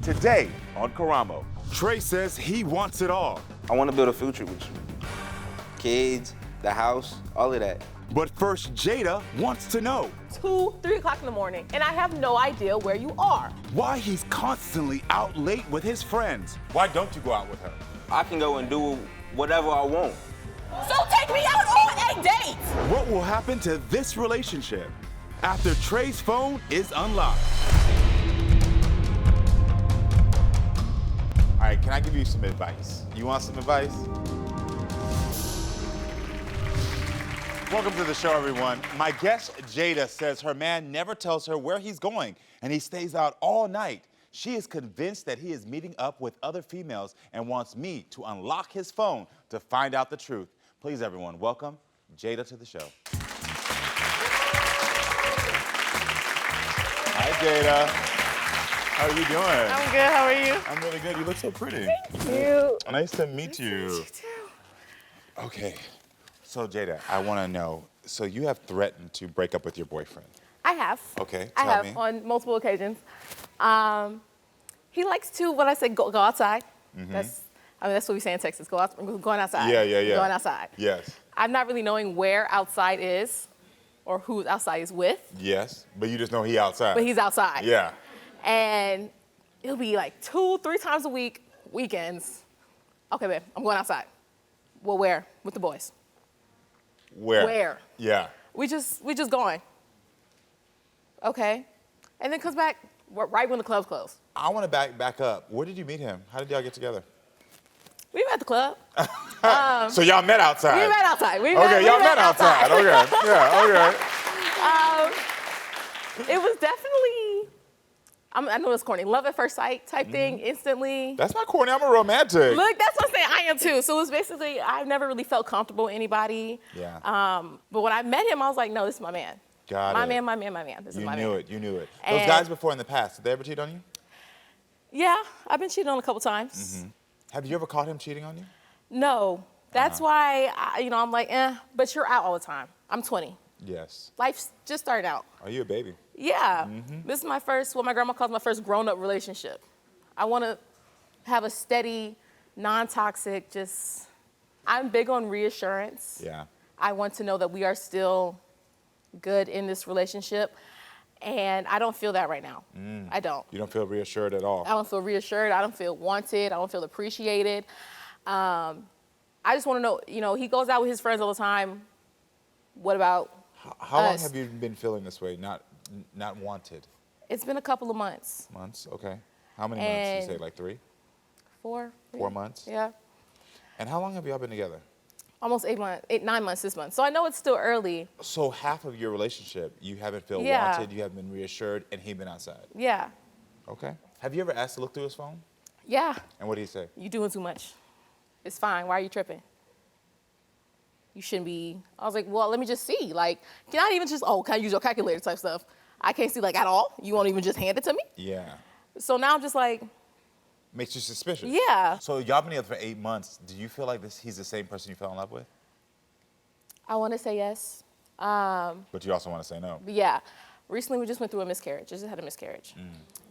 Today on Karamo, Trey says he wants it all. I want to build a future with you. Kids, the house, all of that. But first, Jada wants to know 2, 3 o'clock in the morning, and I have no idea where you are. why he's constantly out late with his friends. Why don't you go out with her? I can go and do whatever I want. So take me out on a date! What will happen to this relationship after Trey's phone is unlocked? All right, can I give you some advice? You want some advice? Welcome to the show, everyone. My guest, Jada, says her man never tells her where he's going, and he stays out all night. She is convinced that he is meeting up with other females and wants me to unlock his phone to find out the truth. Please, everyone, welcome Jada to the show. Hi, Jada. How are you doing? I'm good, how are you? I'm really good. You look so pretty. Thank you. Nice to meet you. You too. Okay, so Jada, I want to know, so you have threatened to break up with your boyfriend. I have. Okay, I tell have me. on multiple occasions. He likes to, when I say go outside, that's what we say in Texas, going outside. Yeah. Going outside. Yes, I'm not really knowing where outside is or who outside is with, yes, but you just know he outside. but he's outside. Yeah. And it'll be like 2, 3 times a week, weekends. Okay, babe, I'm going outside. Well, where? With the boys. Where? Where? Yeah. We just going. Okay. And then comes back right when the club's closed. I want to back up. Where did you meet him? How did y'all get together? We met at the club. So y'all met outside. We met outside. Y'all met outside. Okay. Yeah. Okay. It was definitely, I know it's corny, love at first sight type thing, instantly. That's not corny. I'm a romantic. Look, that's what I'm saying. I am too. So it was basically, I've never really felt comfortable with anybody. Yeah. But when I met him, I was like, no, this is my man. Got it. My man. This is my man. You knew it. And- Those guys before in the past, did they ever cheat on you? Yeah, I've been cheated on a couple times. Have you ever caught him cheating on you? No, that's why, I'm like, but you're out all the time. I'm 20. Yes. Life's just starting out. Are you a baby? Yeah, this is my first, what my grandma calls my first grown-up relationship. I want to have a steady, non-toxic, I'm big on reassurance. Yeah. I want to know that we are still good in this relationship, and I don't feel that right now. I don't. You don't feel reassured at all? I don't feel reassured. I don't feel wanted. I don't feel appreciated. I just want to know, he goes out with his friends all the time. What about How long us? have you been feeling this way, not wanted? It's been a couple of months. Months, okay. How many months? You say like 3? 4. 4 months? Yeah. And how long have y'all been together? Almost 9 months this month. So I know it's still early. So half of your relationship, you haven't felt Yeah. wanted, you haven't been reassured, and he been outside. Yeah. Okay. Have you ever asked to look through his phone? Yeah. And what did he say? You doing too much. It's fine. Why are you tripping? You shouldn't be. I was like, well, let me just see. Like, can I even just, can I use your calculator type stuff? I can't see like at all. You won't even just hand it to me? Yeah. So now I'm just like, Makes you suspicious. yeah. So y'all been together for 8 months. Do you feel like he's the same person you fell in love with? I want to say yes. But you also want to say no. But yeah. Recently we just went through a miscarriage. Just had a miscarriage.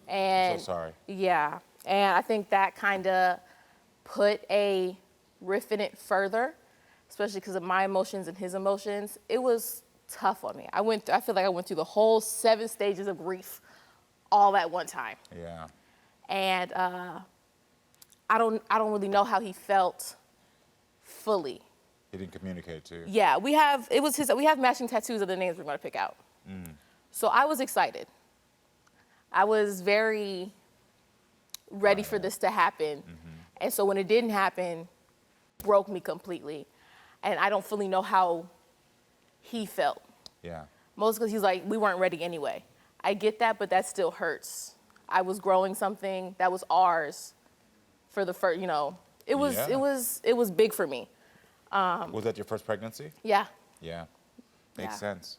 And I'm so sorry. Yeah. And I think that kind of put a riff in it further, especially because of my emotions and his emotions. It was tough on me. I feel like I went through the whole 7 stages of grief all at one time. Yeah. And I don't really know how he felt fully. He didn't communicate to you. Yeah, we have matching tattoos of the names we're gonna pick out. So I was excited. I was very ready for this to happen. And so when it didn't happen, broke me completely. And I don't fully know how he felt. Yeah. Mostly because he's like, we weren't ready anyway. I get that, but that still hurts. I was growing something that was ours for the first, it was big for me. Was that your first pregnancy? Yeah. Yeah. Makes Yeah. sense.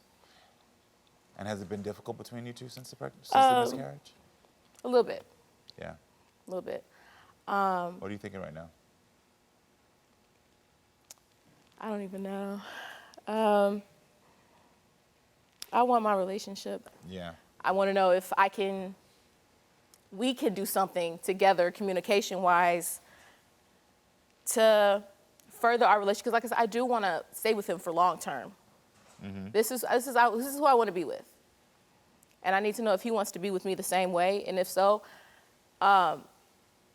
And has it been difficult between you two since the miscarriage? A little bit, Yeah. a little bit. What are you thinking right now? I don't even know. I want my relationship. Yeah. I want to know if I can we can do something together, communication-wise, to further our relationship. Because like I said, I do want to stay with him for long term. This is who I want to be with. And I need to know if he wants to be with me the same way. And if so,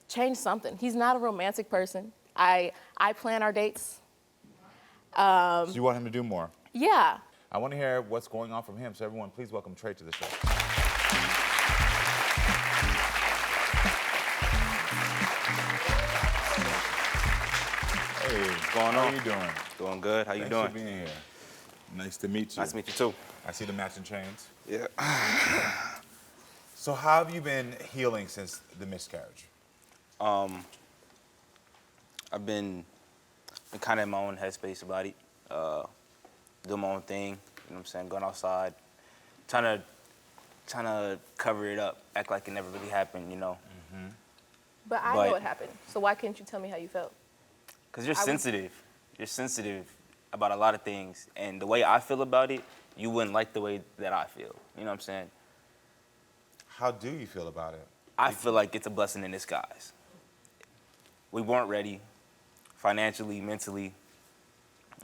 change something. He's not a romantic person. I plan our dates. So you want him to do more? Yeah. I want to hear what's going on from him. So everyone, please welcome Trey to the show. Hey, what's going on? How are you doing? Doing good. How you Thanks doing? for being here. Nice to meet you. Nice to meet you too. I see the matching chains. Yeah. So how have you been healing since the miscarriage? I've been kind of in my own headspace about it. Doing my own thing. You know what I'm saying? Going outside, trying to cover it up, act like it never really happened. You know. But I know what happened. So why can't you tell me how you felt? Because you're sensitive. You're sensitive about a lot of things. And the way I feel about it, you wouldn't like the way that I feel. You know what I'm saying? How do you feel about it? I feel like it's a blessing in disguise. We weren't ready, financially, mentally.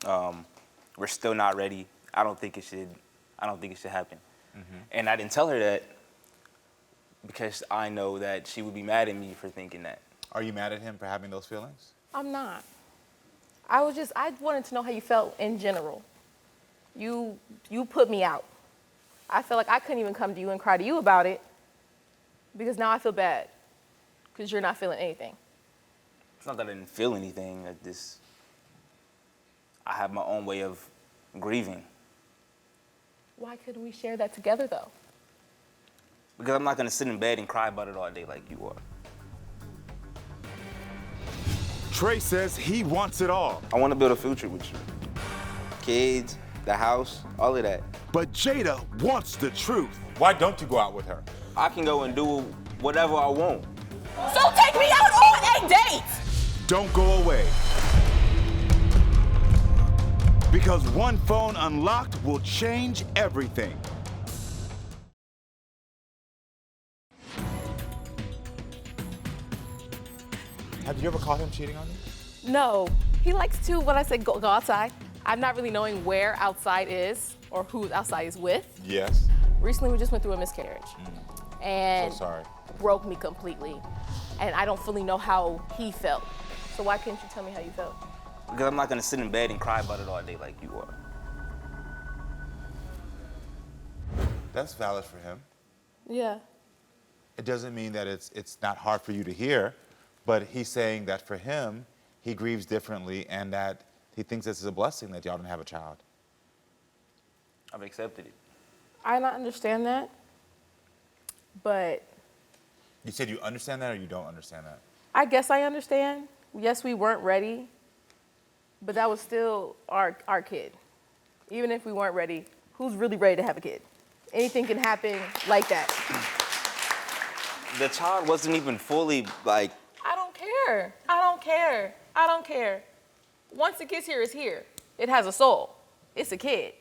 We're still not ready. I don't think it should happen. And I didn't tell her that because I know that she would be mad at me for thinking that. Are you mad at him for having those feelings? I'm not. I wanted to know how you felt in general. You put me out. I felt like I couldn't even come to you and cry to you about it because now I feel bad because you're not feeling anything. It's not that I didn't feel anything. I have my own way of grieving. Why couldn't we share that together though? Because I'm not gonna sit in bed and cry about it all day like you are. Trey says he wants it all. I want to build a future with you. Kids, the house, all of that. But Jada wants the truth. Why don't you go out with her? I can go and do whatever I want. So take me out on a date! Don't go away. Because one phone unlocked will change everything. Have you ever caught him cheating on you? No, he likes to, when I say go outside, I'm not really knowing where outside is or who outside is with. Yes. Recently, we just went through a miscarriage. And So sorry. broke me completely. And I don't fully know how he felt. So why can't you tell me how you felt? Because I'm not gonna sit in bed and cry about it all day like you are. That's valid for him. Yeah. It doesn't mean that it's not hard for you to hear, but he's saying that for him, he grieves differently and that he thinks this is a blessing that y'all didn't have a child. I've accepted it. I not understand that, but You said you understand that or you don't understand that? I guess I understand. Yes, we weren't ready, but that was still our kid. Even if we weren't ready, who's really ready to have a kid? Anything can happen like that. The child wasn't even fully like. I don't care. I don't care. I don't care. Once the kid's here, it's here. It has a soul. It's a kid.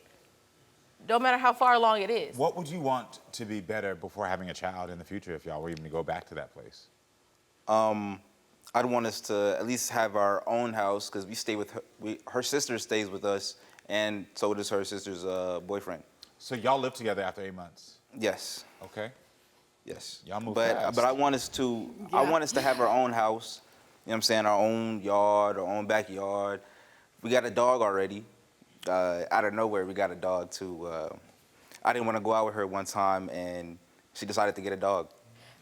Don't matter how far along it is. What would you want to be better before having a child in the future if y'all were even to go back to that place? I'd want us to at least have our own house because we stay with her. Her sister stays with us, and so does her sister's boyfriend. So y'all live together after 8 months? Yes. Okay. Yes. Y'all move but fast. I want us to. I want us to have our own house. You know what I'm saying? Our own yard, our own backyard. We got a dog already. Out of nowhere, we got a dog too. I didn't want to go out with her one time, and she decided to get a dog.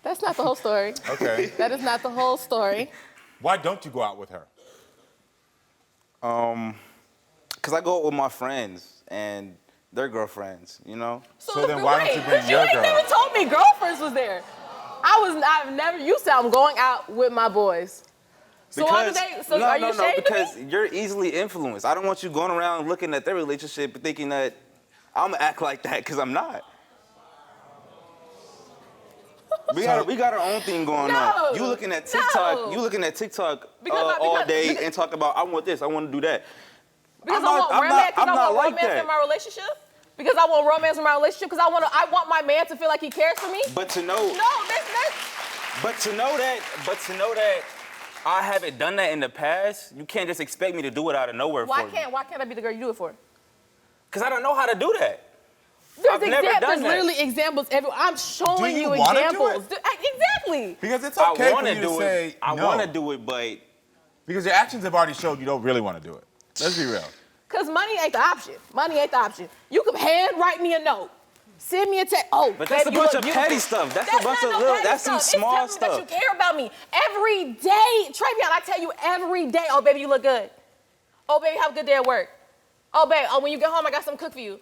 That's not the whole story. Okay. That is not the whole story. Why don't you go out with her? Cause I go out with my friends and their girlfriends, you know. So then why don't you bring but your you ain't girl? never told me girlfriends was there. I've never, you said I'm going out with my boys. So why do they, so are you ashamed because of me? you're easily influenced. I don't want you going around looking at their relationship and thinking that I'm gonna act like that, because I'm not. We got our own thing going on. You looking at TikTok, all day and talk about, I want this, I want to do that. Because I want romance in my relationship? Because I want romance in my relationship? Because I want my man to feel like he cares for me? But to know. No, that's But to know that I haven't done that in the past, you can't just expect me to do it out of nowhere Why for you. can't I be the girl you do it for? Because I don't know how to do that. There's literally examples everywhere. I'm showing you examples. Exactly. Because it's okay for you to say no. I want to do it, but... Because your actions have already showed you don't really want to do it. Let's be real. Because money ain't the option. Money ain't the option. You can handwrite me a note. Send me a text. Oh, but that's baby, a bunch of petty stuff. That's a bunch of little, that's some small stuff. That you care about me. Every day, Travion, I tell you every day, oh, baby, you look good. Oh, baby, have a good day at work. Oh, baby, when you get home, I got something cooked for you.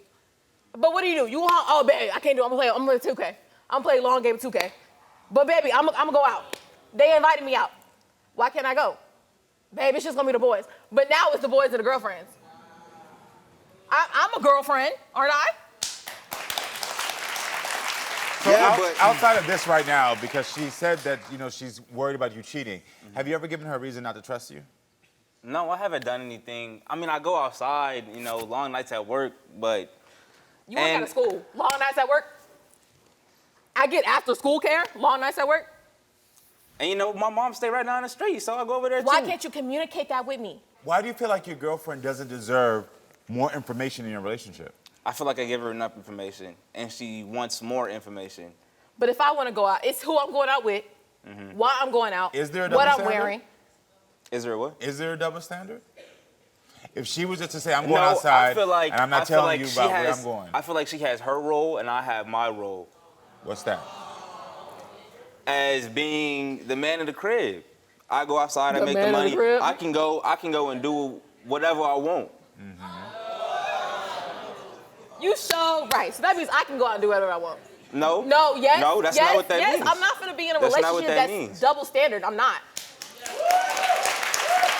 But what do? You go home, oh, baby, I can't do it. I'm gonna play 2K. I'm gonna play long game of 2K. But, baby, I'm gonna go out. They invited me out. Why can't I go? Baby, it's just gonna be the boys. But now it's the boys and the girlfriends. I'm a girlfriend, aren't I? So outside of this right now, because she said that, she's worried about you cheating, have you ever given her a reason not to trust you? No, I haven't done anything. I mean, I go outside, long nights at work, but... You work out of school. Long nights at work? I get after school care, long nights at work. And my mom stay right down the street, so I go over there Why too. can't you communicate that with me? Why do you feel like your girlfriend doesn't deserve more information in your relationship? I feel like I give her enough information, and she wants more information. But if I want to go out, it's who I'm going out with, why I'm going out, Is there a double what I'm standard? wearing. Is there a what? Is there a double standard? If she was just to say, I'm going outside, and I'm not telling you about where I'm going. I feel like she has her role, and I have my role. What's that? As being the man of the crib. I go outside and make the man of money. the crib? I can go and do whatever I want. You show, right, so that means I can go out and do whatever I want. No. No, yes. No, that's yes, not what that yes. means. I'm not gonna be in a That's not what relationship that that's means. double standard. I'm not.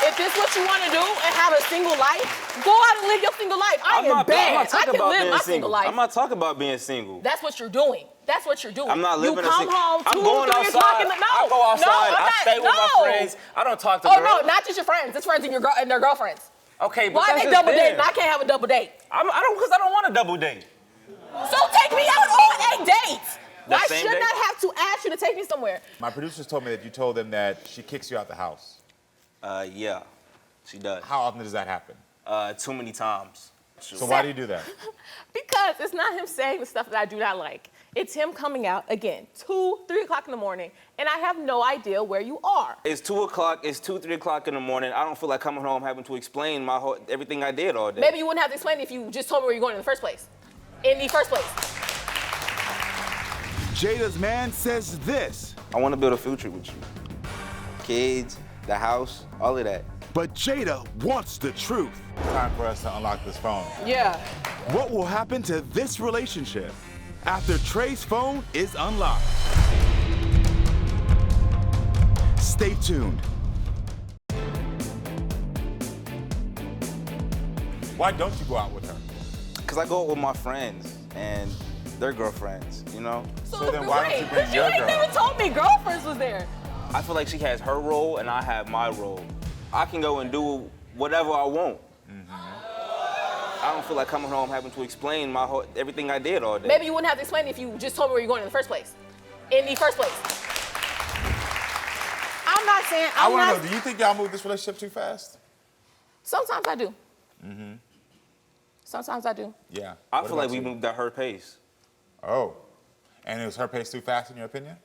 If this is what you want to do and have a single life, go out and live your single life. I'm not I talking can about live being my single. single life. I'm not talking about being single. That's what you're doing. That's what you're doing. I'm not living You come home 2, I'm going 3 o'clock outside. in the I go outside. I stay with my no. friends. I don't talk to Oh girls. no, not just your friends. It's friends and their girlfriends. Okay, but Why that's they just double them. date and I can't have a double date? I don't want a double date. So take me out on a date. The I same should date? not have to ask you to take me somewhere. My producers told me that you told them that she kicks you out the house. Yeah, she does. How often does that happen? Too many times. So why do you do that? Because it's not him saying the stuff that I do not like. It's him coming out, again, 2, 3 o'clock in the morning, and I have no idea where you are. It's 2 o'clock. It's 2, 3 o'clock in the morning. I don't feel like coming home having to explain everything I did all day. Maybe you wouldn't have to explain it if you just told me where you're going in the first place. Jada's man says this, I want to build a future with you. Kids, the house, all of that. but Jada wants the truth. Time for us to unlock this phone. Yeah. What will happen to this relationship after Trey's phone is unlocked? Stay tuned. Why don't you go out with her? Because I go out with my friends and their girlfriends, So then why don't you bring your You ain't girl? never told me girlfriends was there. I feel like she has her role and I have my role. I can go and do whatever I want. I don't feel like coming home having to explain everything I did all day. Maybe you wouldn't have to explain it if you just told me where you're going in the first place. I'm not saying, I want to know, do you think y'all moved this relationship too fast? Sometimes I do. Sometimes I do. Yeah. I What feel like about we you? moved at her pace. Oh. And it was her pace too fast in your opinion?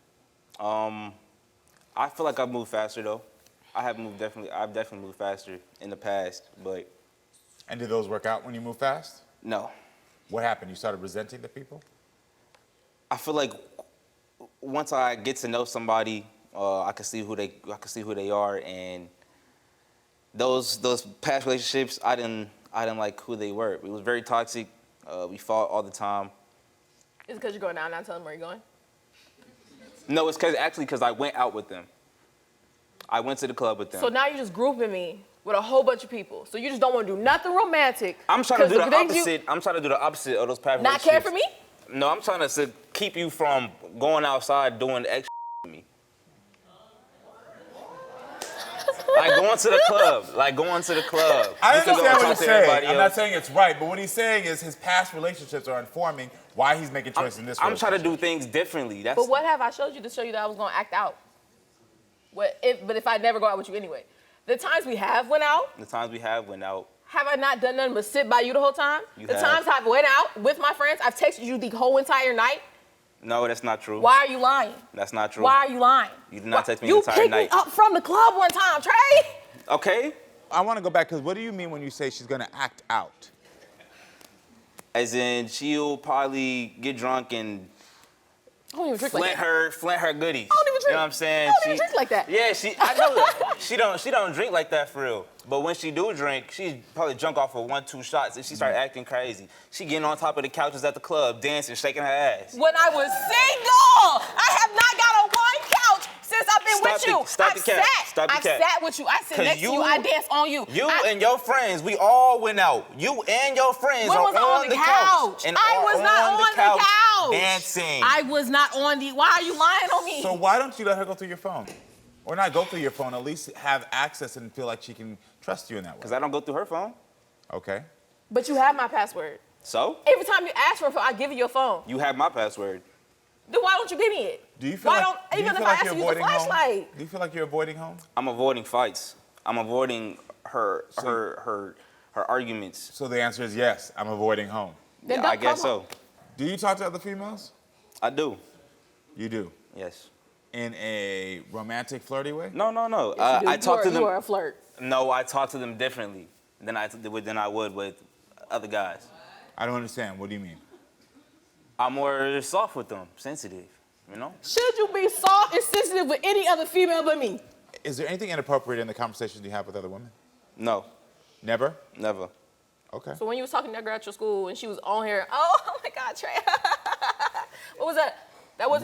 I feel like I've moved faster though. I've definitely moved faster in the past, but And did those work out when you moved fast? no. What happened? You started resenting the people? I feel like once I get to know somebody, I can see who they are, and those past relationships, I didn't like who they were. It was very toxic. We fought all the time. Is it because you're going out and not telling them where you're going? No, it's because I went out with them. I went to the club with them. So now you're just grouping me with a whole bunch of people. So you just don't want to do nothing romantic. I'm trying to do the 'cause things opposite. I'm trying to do the opposite of those past Not care relationships. for me? No, I'm trying to keep you from going outside doing the extra with me. Like going to the club. I You can go understand and what talk he's to saying. everybody I'm not else. saying it's right, but what he's saying is his past relationships are informing why he's making choices in this I'm relationship. trying to do things differently. But what have I showed you to show you that I was going to act out? But if I never go out with you anyway. The times we have went out. Have I not done nothing but sit by you the whole time? The times I've went out with my friends, I've texted you the whole entire night. No, that's not true. Why are you lying? That's not true. Why are you lying? You did not text me the entire night. You picked me up from the club one time, Trey. Okay. I want to go back because what do you mean when you say she's gonna act out? As in, she'll probably get drunk and I don't even drink like that. flint her goodies. I don't even drink. You know what I'm saying? I don't even drink like that. Yeah, I know that. She don't drink like that for real. But when she do drink, she probably drunk off of 1-2 shots and she start acting crazy. She getting on top of the couches at the club, dancing, shaking her ass. When I was single, I have not got on one couch since I've been with you. I've sat with you. I sit next to you. I dance on you. You and your friends, we all went out. You and your friends When are was I on the couch. And I was not on the couch. Dancing. I was not on the. Why are you lying on me? So why don't you let her go through your phone? Or not go through your phone, at least have access and feel like she can trust you in that way. Because I don't go through her phone. Okay. But you have my password. So? Every time you ask for a phone, I give you your phone. You have my password. Then why don't you give me it? Do you feel like even if I ask you to use the flashlight? Do you feel like you're avoiding home? I'm avoiding fights. I'm avoiding her arguments. So the answer is yes, I'm avoiding home. Then Yeah, I guess so. Do you talk to other females? I do. You do? Yes. In a romantic, flirty way? No. Yes, I talk to them. You are a flirt. No, I talk to them differently than I would with other guys. I don't understand. What do you mean? I'm more soft with them, sensitive, you know? Should you be soft and sensitive with any other female but me? Is there anything inappropriate in the conversations you have with other women? No, Never? never. Okay. So when you was talking to that girl at your school and she was on here, oh my God, Trey. What was that? That was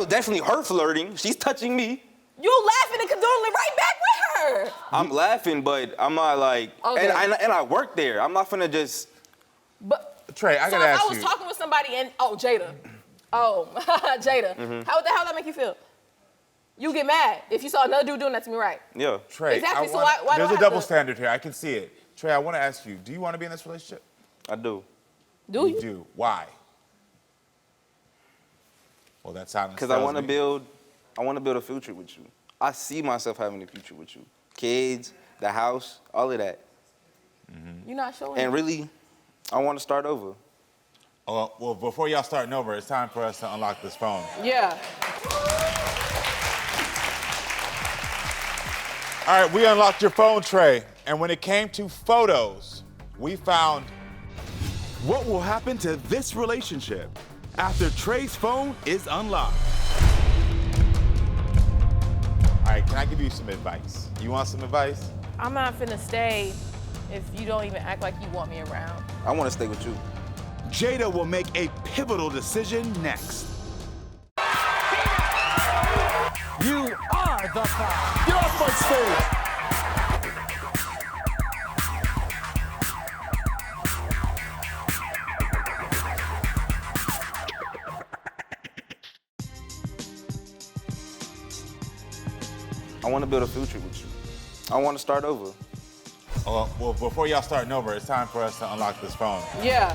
definitely her flirting. She's touching me. You laughing and condoling right back with her. I'm laughing, but I'm not like, Okay. and I work there. I'm not finna just. But Trey, I gotta if ask I was you. talking with somebody and Jada. Oh, Jada. Mm-hmm. How the hell that make you feel? You get mad if you saw another dude doing that to me, right? Yeah. Trey, Exactly, so wanna- why do there's I a have double to- standard here. I can see it. Trey, I want to ask you, do you want to be in this relationship? I do. Do you? do. Why? Well, that silence Because I tells want to me. build a future with you. I see myself having a future with you. Kids, the house, all of that. You're not showing And me. really, I want to start over. Oh, well, before y'all starting over, it's time for us to unlock this phone. Yeah. All right, we unlocked your phone, Trey. And when it came to photos, we found What will happen to this relationship after Trey's phone is unlocked? All right, can I give you some advice? You want some advice? I'm not finna stay if you don't even act like you want me around. I want to stay with you. Jada will make a pivotal decision next. You are the five. Get off my stage. I want to build a future with you. I want to start over. Oh, well, before y'all starting over, it's time for us to unlock this phone. Yeah.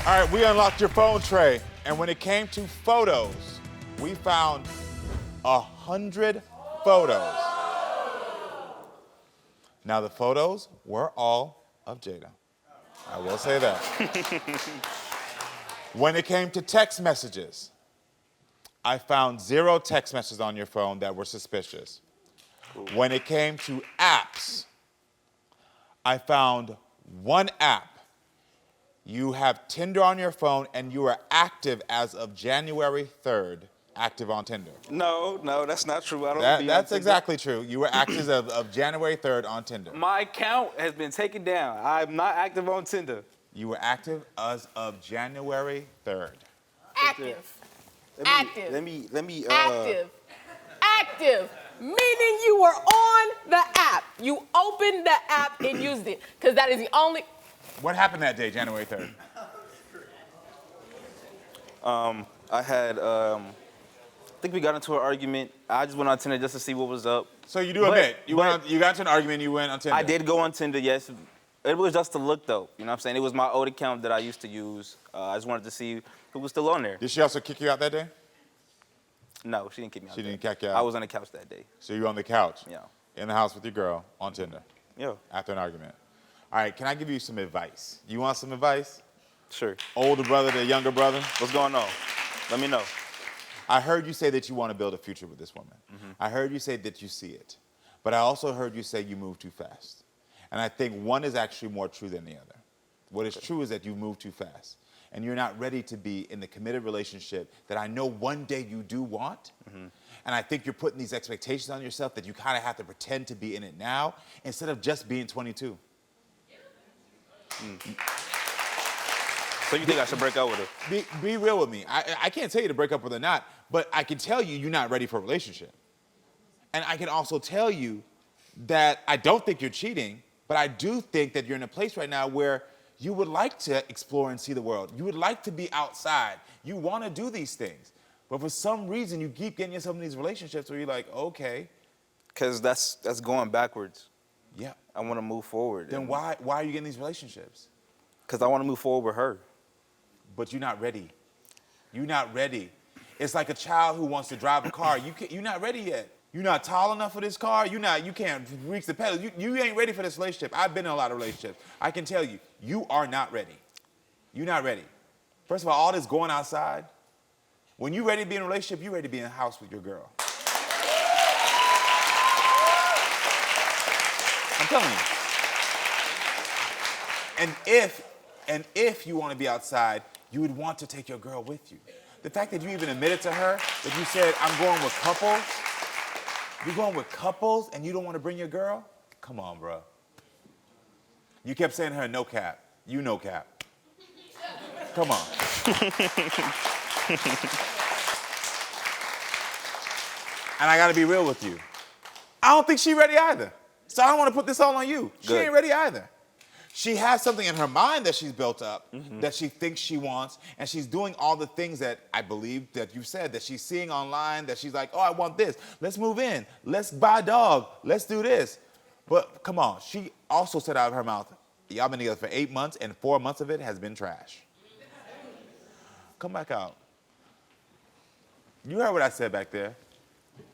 All right, we unlocked your phone, Trey. And when it came to photos, we found 100 photos. Now, the photos were all of Jada. I will say that. When it came to text messages, I found 0 text messages on your phone that were suspicious. When it came to apps, I found 1 app. You have Tinder on your phone and you are active as of January 3rd, active on Tinder. No, that's not true. I don't. That's exactly true. You were active as of January 3rd on Tinder. My account has been taken down. I'm not active on Tinder. You were active as of January 3rd. Active. Active. Let me. Active. Active. Meaning you were on the app. You opened the app and used it. Because that is the only. What happened that day, January 3rd? I had. I think we got into an argument. I just went on Tinder just to see what was up. So you do admit, you got into an argument, you went on Tinder. I did go on Tinder, yes. It was just to look, though. You know what I'm saying? It was my old account that I used to use. I just wanted to see who was still on there. Did she also kick you out that day? No, she didn't kick me out. She there. didn't kick you out? I was on the couch that day. So you're on the couch? Yeah. In the house with your girl on Tinder? Yeah. After an argument. All right, can I give you some advice? You want some advice? Sure. Older brother to younger brother? What's going on? Let me know. I heard you say that you want to build a future with this woman. I heard you say that you see it. But I also heard you say you move too fast. And I think one is actually more true than the other. What is true is that you move too fast. And you're not ready to be in the committed relationship that I know one day you do want. And I think you're putting these expectations on yourself that you kind of have to pretend to be in it now instead of just being 22. So you think I should break up with her? Be real with me. I can't tell you to break up with her or not, but I can tell you you're not ready for a relationship. And I can also tell you that I don't think you're cheating, but I do think that you're in a place right now where you would like to explore and see the world. You would like to be outside. You want to do these things. But for some reason, you keep getting yourself in these relationships where you're like, okay. Because that's going backwards. Yeah. I want to move forward. Then why are you getting these relationships? Because I want to move forward with her. But you're not ready. You're not ready. It's like a child who wants to drive a car. You're not ready yet. You're not tall enough for this car. You can't reach the pedals. You ain't ready for this relationship. I've been in a lot of relationships. I can tell you, you are not ready. You're not ready. First of all this going outside, when you're ready to be in a relationship, you're ready to be in the house with your girl. I'm telling you. And if you want to be outside, you would want to take your girl with you. The fact that you even admitted to her that you said, I'm going with couples, you're going with couples and you don't want to bring your girl? Come on, bro. You kept saying to her, no cap. You no cap. Come on. And I got to be real with you. I don't think she's ready either. So I don't want to put this all on you. She ain't ready either. She has something in her mind that she's built up, that she thinks she wants, and she's doing all the things that I believe that you said, that she's seeing online, that she's like, oh, I want this. Let's move in. Let's buy a dog. Let's do this. But come on, she also said out of her mouth, y'all been together for 8 months, and 4 months of it has been trash. Come back out. You heard what I said back there.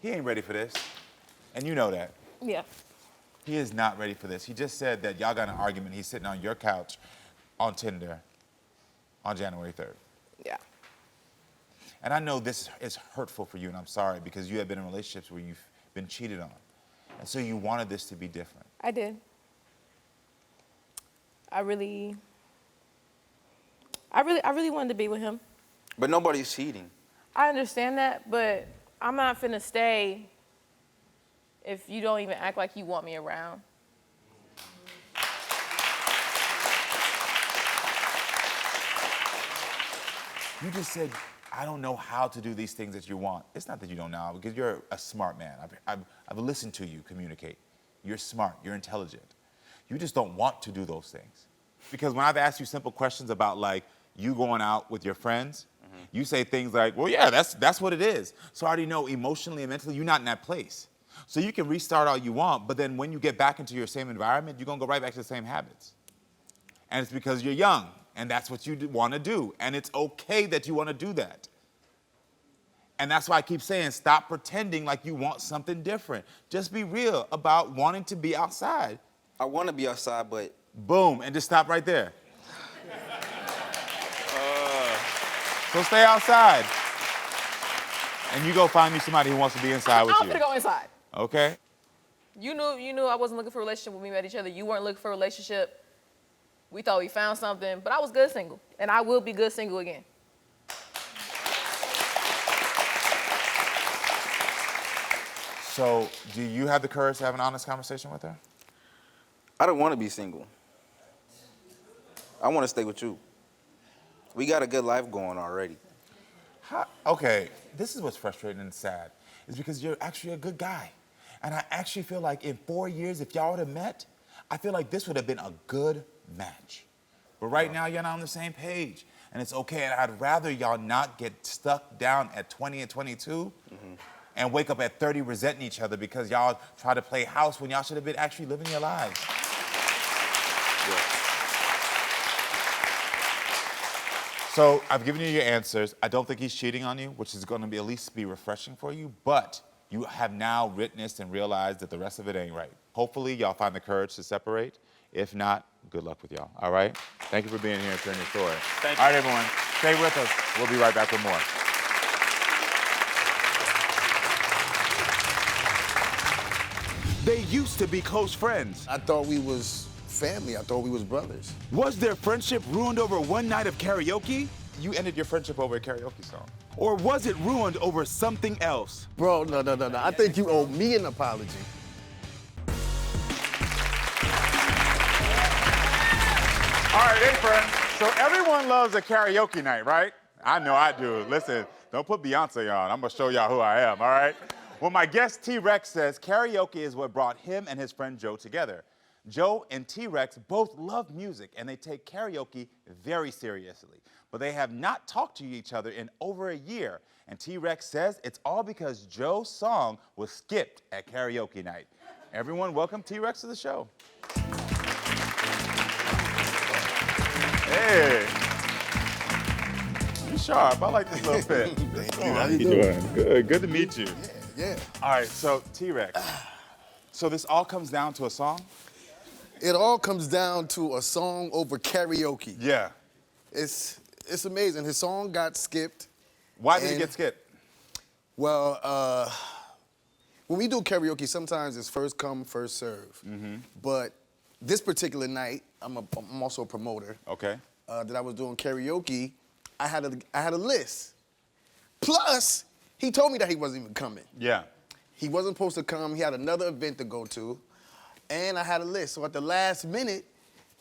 He ain't ready for this, and you know that. Yeah. He is not ready for this. He just said that y'all got in an argument. He's sitting on your couch on Tinder on January 3rd. Yeah. And I know this is hurtful for you, and I'm sorry, because you have been in relationships where you've been cheated on. And so you wanted this to be different. I did. I really wanted to be with him. But nobody's cheating. I understand that, but I'm not finna stay if you don't even act like you want me around. You just said, I don't know how to do these things that you want. It's not that you don't know, because you're a smart man. I've listened to you communicate. You're smart, you're intelligent. You just don't want to do those things. Because when I've asked you simple questions about like you going out with your friends, you say things like, well, yeah, that's what it is. So I already know emotionally and mentally you're not in that place. So you can restart all you want, but then when you get back into your same environment, you're gonna go right back to the same habits. And it's because you're young, and that's what you wanna do. And it's okay that you wanna do that. And that's why I keep saying, stop pretending like you want something different. Just be real about wanting to be outside. I wanna be outside, but... Boom, and just stop right there. So stay outside. And you go find me somebody who wants to be inside with you. I'm gonna go inside. Okay? You knew I wasn't looking for a relationship when we met each other. You weren't looking for a relationship. We thought we found something, but I was good single, and I will be good single again. So, do you have the courage to have an honest conversation with her? I don't want to be single. I want to stay with you. We got a good life going already. Okay, this is what's frustrating and sad, is because you're actually a good guy. And I actually feel like in 4 years, if y'all would have met, I feel like this would have been a good match. But right now, you're not on the same page. And it's okay, and I'd rather y'all not get stuck down at 20 and 22 and wake up at 30 resenting each other because y'all try to play house when y'all should have been actually living your lives. So I've given you your answers. I don't think he's cheating on you, which is going to be at least be refreshing for you. But you have now witnessed and realized that the rest of it ain't right. Hopefully, y'all find the courage to separate. If not, good luck with y'all. All right? Thank you for being here and sharing your story. Thank you. All right, everyone, stay with us. We'll be right back with more. They used to be close friends. I thought we was family. I thought we was brothers. Was their friendship ruined over one night of karaoke? You ended your friendship over a karaoke song. Or was it ruined over something else? Bro, no. I think you owe me an apology. All right, hey, friends. So everyone loves a karaoke night, right? I know I do. Listen, don't put Beyonce on. I'm going to show y'all who I am, all right? Well, my guest T-Rex says karaoke is what brought him and his friend Joe together. Joe and T-Rex both love music, and they take karaoke very seriously. But they have not talked to each other in over a year. And T-Rex says it's all because Joe's song was skipped at karaoke night. Everyone, welcome T-Rex to the show. Hey. You sharp. I like this little fit. Thank you. How you doing? Good to meet you. Yeah. All right, so T-Rex. So this all comes down to a song? It all comes down to a song over karaoke. Yeah. It's amazing. His song got skipped. Why did it get skipped? Well, when we do karaoke, sometimes it's first come, first serve. Mm-hmm. But this particular night, I'm also a promoter. Okay. That I was doing karaoke. I had a list. Plus, he told me that he wasn't even coming. Yeah. He wasn't supposed to come. He had another event to go to. And I had a list. So at the last minute,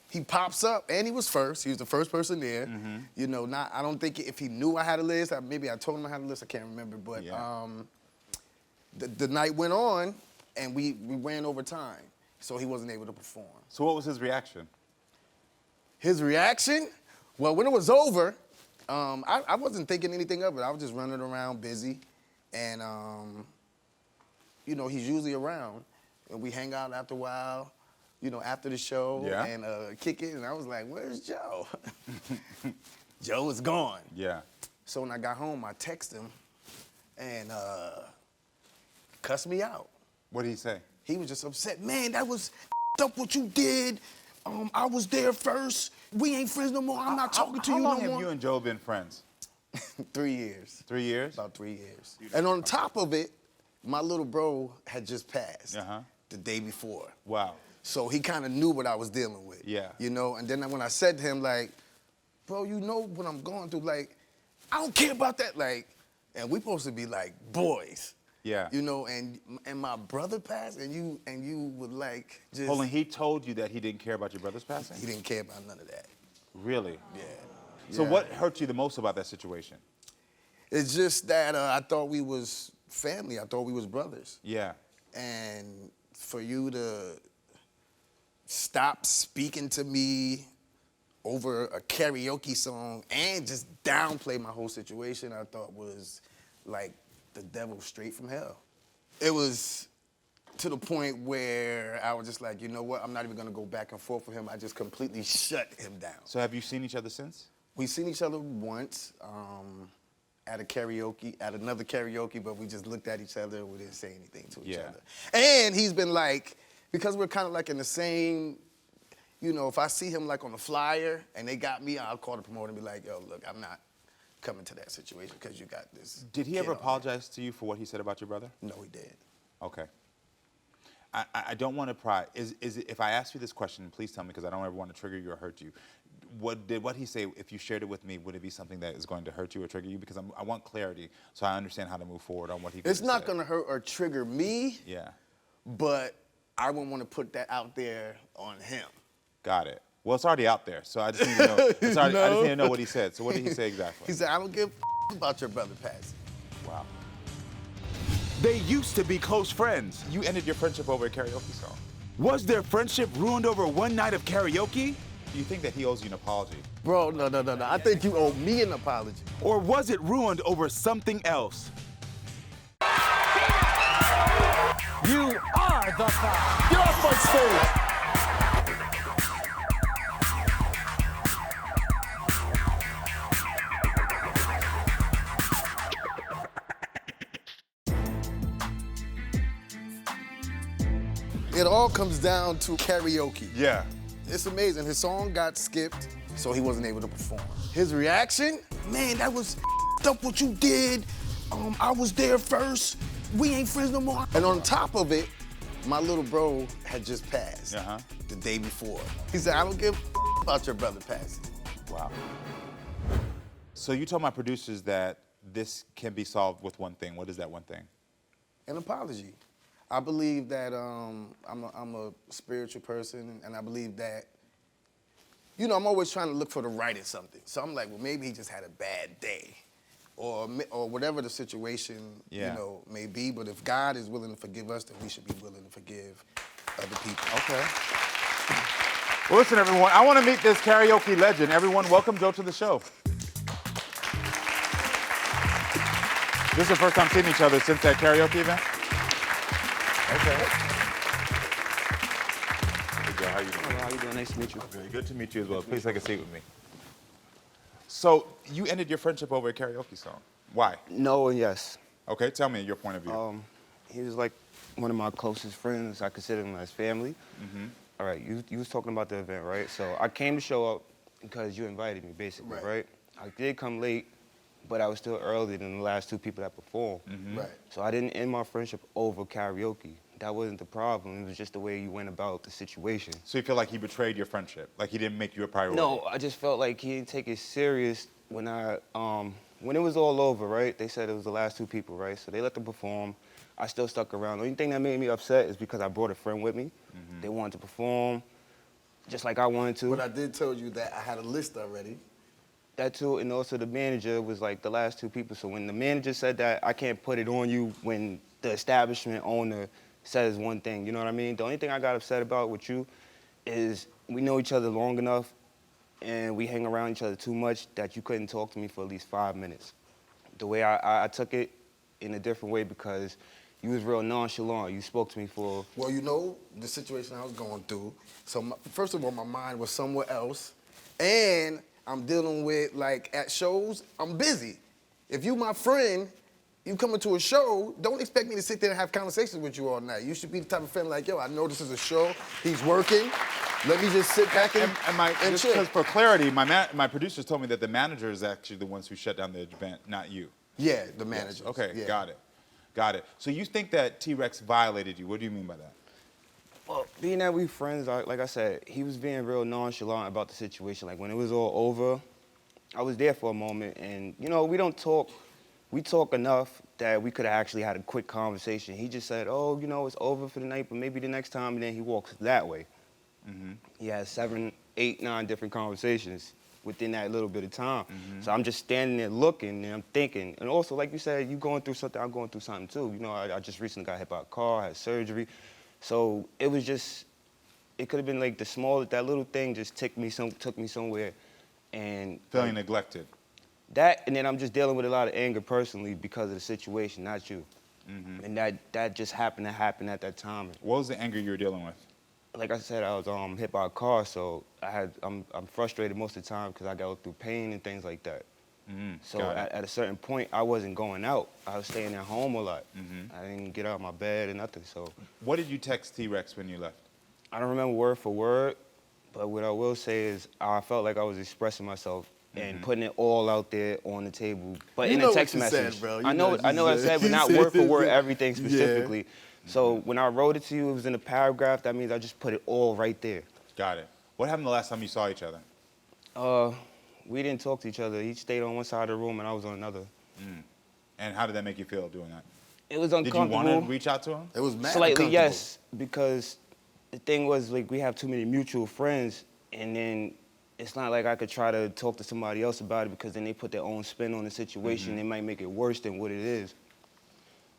he pops up, and he was first. He was the first person there. Mm-hmm. You know, I don't think if he knew I had a list, maybe I told him I had a list. I can't remember. But Yeah. The night went on, and we ran over time. So he wasn't able to perform. So what was his reaction? His reaction? Well, when it was over, I wasn't thinking anything of it. I was just running around busy. And, you know, he's usually around. And we hang out after a while, you know, after the show. Yeah. And kick it. And I was like, where's Joe? Joe was gone. Yeah. So when I got home, I texted him and cussed me out. What did he say? He was just upset. Man, that was up what you did. I was there first. We ain't friends no more. I'm not talking to you no more. How long have you and Joe been friends? 3 years. 3 years? About 3 years. And on top of it, my little bro had just passed the day before. Wow. So he kind of knew what I was dealing with. Yeah. You know, and then when I said to him, like, bro, you know what I'm going through. Like, I don't care about that. Like, and we supposed to be like boys. Yeah. You know, and my brother passed, and you would like just. Hold on, he told you that he didn't care about your brother's passing? He didn't care about none of that. Really? Yeah. So Yeah. what hurt you the most about that situation? It's just that I thought we was family. I thought we was brothers. Yeah. And for you to stop speaking to me over a karaoke song and just downplay my whole situation, I thought was like the devil straight from hell. It was to the point where I was just like, you know what, I'm not even gonna go back and forth with him. I just completely shut him down. So have you seen each other since? We've seen each other once at another karaoke, but we just looked at each other and we didn't say anything to each other. And he's been like, because we're kind of like in the same, you know, if I see him like on the flyer and they got me, I'll call the promoter and be like, yo, look, I'm not coming to that situation because you got this. Did he kid ever on there." apologize to you for what he said about your brother? No, he did. Okay. I don't want to pry. Is it, if I ask you this question, please tell me, because I don't ever want to trigger you or hurt you. What he say, if you shared it with me, would it be something that is going to hurt you or trigger you? Because I want clarity so I understand how to move forward on what he It's not going to hurt or trigger me, Yeah. but I wouldn't want to put that out there on him. Got it. Well, it's already out there, so I just need to know. I just need to know what he said. So what did he say exactly? He said, I don't give a about your brother passing. Wow. They used to be close friends. You ended your friendship over a karaoke song. Was their friendship ruined over one night of karaoke? Do you think that he owes you an apology? Bro, no. I think you owe me an apology. Or was it ruined over something else? You are the five. Get off my stage. It all comes down to karaoke. Yeah. It's amazing. His song got skipped, so he wasn't able to perform. His reaction, man, that was up what you did. I was there first. We ain't friends no more. And on top of it, my little bro had just passed the day before. He said, I don't give a about your brother passing. Wow. So you told my producers that this can be solved with one thing. What is that one thing? An apology. I believe that I'm a spiritual person, and I believe that, you know, I'm always trying to look for the right in something. So I'm like, well, maybe he just had a bad day, or whatever the situation, you know, may be. But if God is willing to forgive us, then we should be willing to forgive other people. Okay. Well, listen, everyone. I want to meet this karaoke legend. Everyone, welcome Joe to the show. This is the first time seeing each other since that karaoke event? Okay. Hey, Joe, how you doing? Hello, how you doing? Nice to meet you. Very good to meet you as well. Please take a seat with me. So, you ended your friendship over a karaoke song. Why? No and yes. Okay, tell me your point of view. He was like one of my closest friends. I consider him as family. All right, you was talking about the event, right? So I came to show up because you invited me, basically, right? I did come late, but I was still earlier than the last two people that performed. Right. So I didn't end my friendship over karaoke. That wasn't the problem. It was just the way you went about the situation. So you feel like he betrayed your friendship? Like he didn't make you a priority? No, I just felt like he didn't take it serious when when it was all over, right? They said it was the last two people, right? So they let them perform. I still stuck around. The only thing that made me upset is because I brought a friend with me. They wanted to perform just like I wanted to. But I did tell you that I had a list already. That too, and also the manager was like the last two people. So when the manager said that, I can't put it on you when the establishment owner says one thing, you know what I mean? The only thing I got upset about with you is we know each other long enough and we hang around each other too much that you couldn't talk to me for at least 5 minutes. The way I took it in a different way because you was real nonchalant. You spoke to me for... Well, you know the situation I was going through. So first of all, my mind was somewhere else. And I'm dealing with, like, at shows, I'm busy. If you my friend, you coming to a show, don't expect me to sit there and have conversations with you all night. You should be the type of friend like, yo, I know this is a show, he's working. Let me just sit back and just chill. because for clarity, my producers told me that the manager is actually the ones who shut down the event, not you. Yeah, the manager. Yes. Okay, yeah. got it. Got it. So you think that T-Rex violated you. What do you mean by that? Well, being that we friends, like I said, he was being real nonchalant about the situation. Like when it was all over, I was there for a moment and, you know, we don't talk. We talk enough that we could have actually had a quick conversation. He just said, oh, you know, it's over for the night, but maybe the next time, and then he walks that way. He has 7, 8, 9 different conversations within that little bit of time. So I'm just standing there looking and I'm thinking. And also, like you said, you going through something, I'm going through something too. You know, I just recently got hit by a car, had surgery. So it was just, it could have been like that little thing just took me somewhere. And Feeling neglected. That, and then I'm just dealing with a lot of anger personally because of the situation, not you. And that just happened to happen at that time. What was the anger you were dealing with? Like I said, I was hit by a car, so I'm frustrated most of the time because I go through pain and things like that. So at a certain point, I wasn't going out. I was staying at home a lot. I didn't get out of my bed or nothing. So what did you text T-Rex when you left? I don't remember word for word, but what I will say is I felt like I was expressing myself and putting it all out there on the table, but in a text message. Said, bro. I know what I said, but not word for word everything specifically. So when I wrote it to you, it was in a paragraph. That means I just put it all right there. Got it. What happened the last time you saw each other? We didn't talk to each other. He stayed on one side of the room and I was on another. And how did that make you feel doing that? It was uncomfortable. Did you want to reach out to him? It was mad Slightly, uncomfortable. yes, because the thing was, like, we have too many mutual friends, and then it's not like I could try to talk to somebody else about it because then they put their own spin on the situation. They might make it worse than what it is.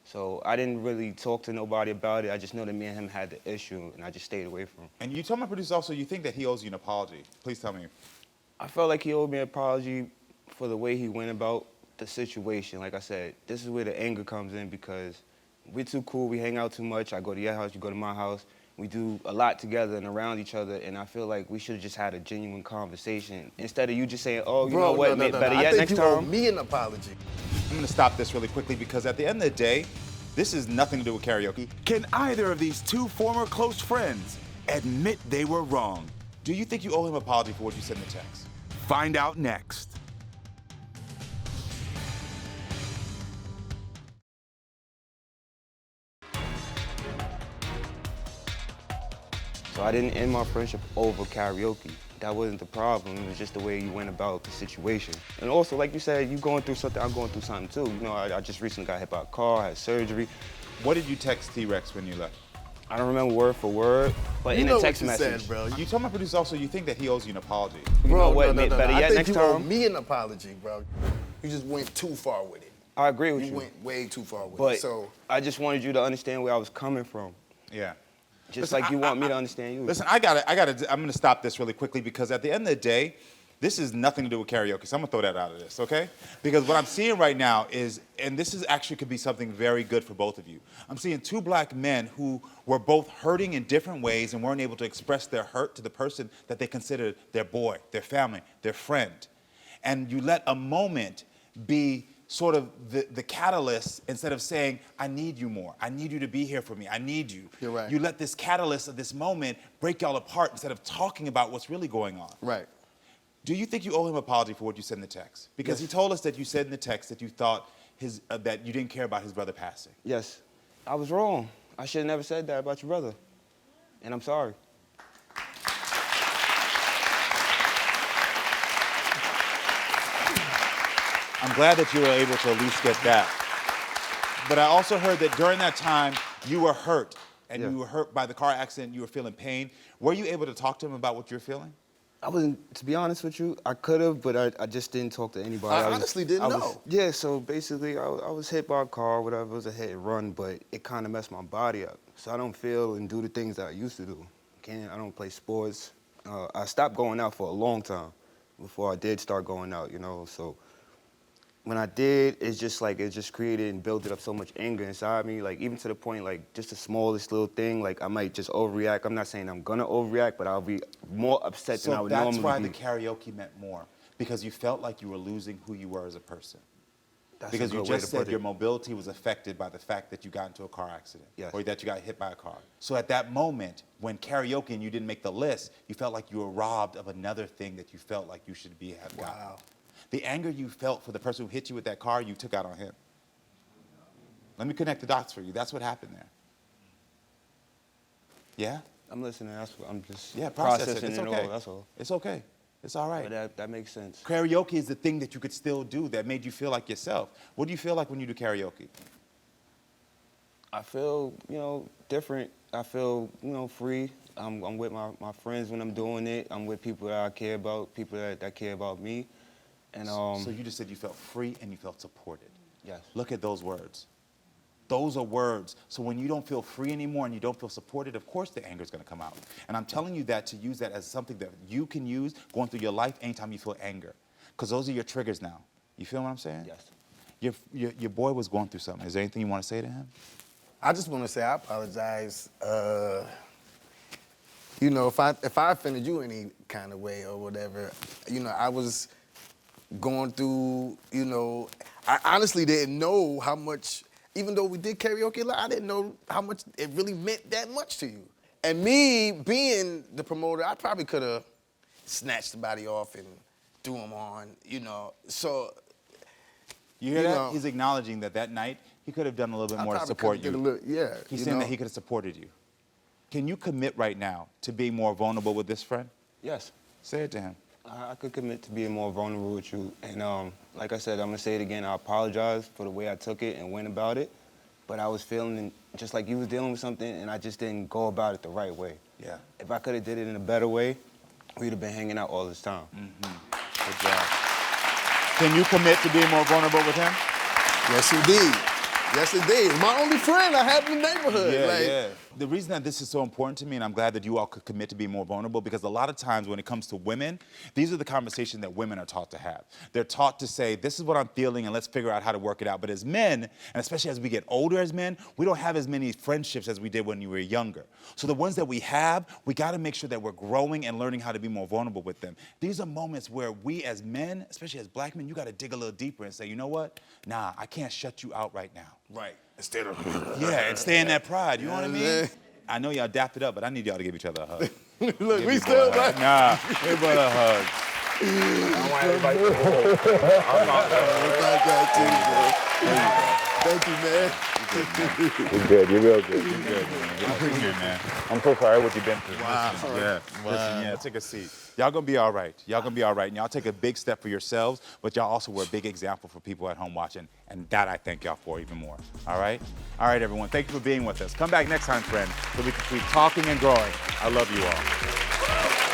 So I didn't really talk to nobody about it. I just know that me and him had the issue, and I just stayed away from him. And you told my producer also you think that he owes you an apology. Please tell me. I felt like he owed me an apology for the way he went about the situation. Like I said, this is where the anger comes in because we're too cool. We hang out too much. I go to your house, you go to my house. We do a lot together and around each other, and I feel like we should have just had a genuine conversation instead of you just saying, oh, you know what, better yet, next time. I think you owe me an apology. I'm going to stop this really quickly because at the end of the day, This is nothing to do with karaoke. Can either of these two former close friends admit they were wrong? Do you think you owe him an apology for what you said in the text? Find out next. So I didn't end my friendship over karaoke. That wasn't the problem. It was just the way you went about the situation. And also, like you said, you going through something, I'm going through something too. You know, I just recently got hit by a car, had surgery. What did you text T-Rex when you left? I don't remember word for word, but in a text message. Said, bro. You told my producer also you think that he owes you an apology. You know what, no. better I yet, think next you time. owe me an apology, bro. You just went too far with it. I agree with you. You went way too far with But it. So I just wanted you to understand where I was coming from. Yeah. Just Listen, like you want me to understand you. Listen, I'm gonna stop this really quickly because at the end of the day, this is nothing to do with karaoke, so I'm gonna throw that out of this, okay? Because what I'm seeing right now is, and this is actually could be something very good for both of you. I'm seeing two black men who were both hurting in different ways and weren't able to express their hurt to the person that they considered their boy, their family, their friend. And you let a moment be sort of the catalyst instead of saying, I need you more. I need you to be here for me. I need you. You're right. You let this catalyst of this moment break y'all apart instead of talking about what's really going on. right. Do you think you owe him an apology for what you said in the text? Because Yes. he told us that you said in the text that you thought that you didn't care about his brother passing. Yes, I was wrong. I should have never said that about your brother. And I'm sorry. I'm glad that you were able to at least get that. But I also heard that during that time, you were hurt. And Yeah. you were hurt by the car accident, you were feeling pain. Were you able to talk to him about what you're feeling? I wasn't, to be honest with you, I could have, but I just didn't talk to anybody. I honestly didn't know. Yeah, so basically I was hit by a car, whatever, it was a hit and run, but it kind of messed my body up. So I don't feel and do the things that I used to do. I don't play sports. I stopped going out for a long time before I did start going out, you know, so when I did, it's just like, it just created and built up so much anger inside me, like even to the point, like just the smallest little thing, like I might just overreact. I'm not saying I'm gonna overreact, but I'll be more upset than I would normally be. So that's why the karaoke meant more, because you felt like you were losing who you were as a person. That's Because a you good way just to put said it. your mobility was affected by the fact that you got into a car accident. Yes. Or that you got hit by a car. So at that moment, when karaoke and you didn't make the list, you felt like you were robbed of another thing that you felt like you should have gotten. Wow. The anger you felt for the person who hit you with that car, you took out on him. Let me connect the dots for you. That's what happened there. Yeah? I'm listening. That's what I'm just Yeah, process it. processing It's it okay. all. That's all. It's okay. It's all right. But that makes sense. Karaoke is the thing that you could still do that made you feel like yourself. What do you feel like when you do karaoke? I feel, you know, different. I feel, you know, free. I'm with my friends when I'm doing it. I'm with people that I care about, people that care about me. And So you just said you felt free and you felt supported. yes. Look at those words. Those are words. So when you don't feel free anymore and you don't feel supported, of course the anger is going to come out. And I'm telling you that to use that as something that you can use going through your life anytime you feel anger. Because those are your triggers now. You feel what I'm saying? Yes. Your boy was going through something. Is there anything you want to say to him? I just want to say I apologize. You know, if I offended you any kind of way or whatever, you know, I was going through, you know, I honestly didn't know how much, even though we did karaoke a lot, I didn't know how much it really meant that much to you. And me being the promoter, I probably could have snatched the body off and threw him on, you know. So, You hear You that? know- He's acknowledging that night he could have done a little bit I more to probably support coulda did you. a little- yeah, He's you saying know. that he could have supported you. Can you commit right now to being more vulnerable with this friend? Yes. Say it to him. I could commit to being more vulnerable with you. And like I said, I'm gonna say it again. I apologize for the way I took it and went about it. But I was feeling just like you was dealing with something, and I just didn't go about it the right way. Yeah. If I could have did it in a better way, we'd have been hanging out all this time. Good job. Can you commit to being more vulnerable with him? yes, indeed. Yes, indeed. My only friend I have in the neighborhood. Yeah. The reason that this is so important to me, and I'm glad that you all could commit to be more vulnerable, because a lot of times when it comes to women, these are the conversations that women are taught to have. They're taught to say, this is what I'm feeling, and let's figure out how to work it out. But as men, and especially as we get older as men, we don't have as many friendships as we did when we were younger. So the ones that we have, we got to make sure that we're growing and learning how to be more vulnerable with them. These are moments where we as men, especially as black men, you got to dig a little deeper and say, you know what? Nah, I can't shut you out right now. Right. instead of. Yeah, and stay in that pride. You know what I Yeah, mean? man. I know y'all dapped it up, but I need y'all to give each other a hug. Look, Give we your still boy a hug. like. Nah, give brother a hug. I want everybody to go. I'm not Thank you, man. You're good. You're real good. You're good, man. I'm so sorry what you've been through. Yeah. Listen, yeah, take a seat. Y'all gonna be all right. Y'all gonna be all right. And y'all take a big step for yourselves, but y'all also were a big example for people at home watching. And that I thank y'all for even more. All right? All right, everyone. Thank you for being with us. Come back next time, friend, so we can keep talking and growing. I love you all.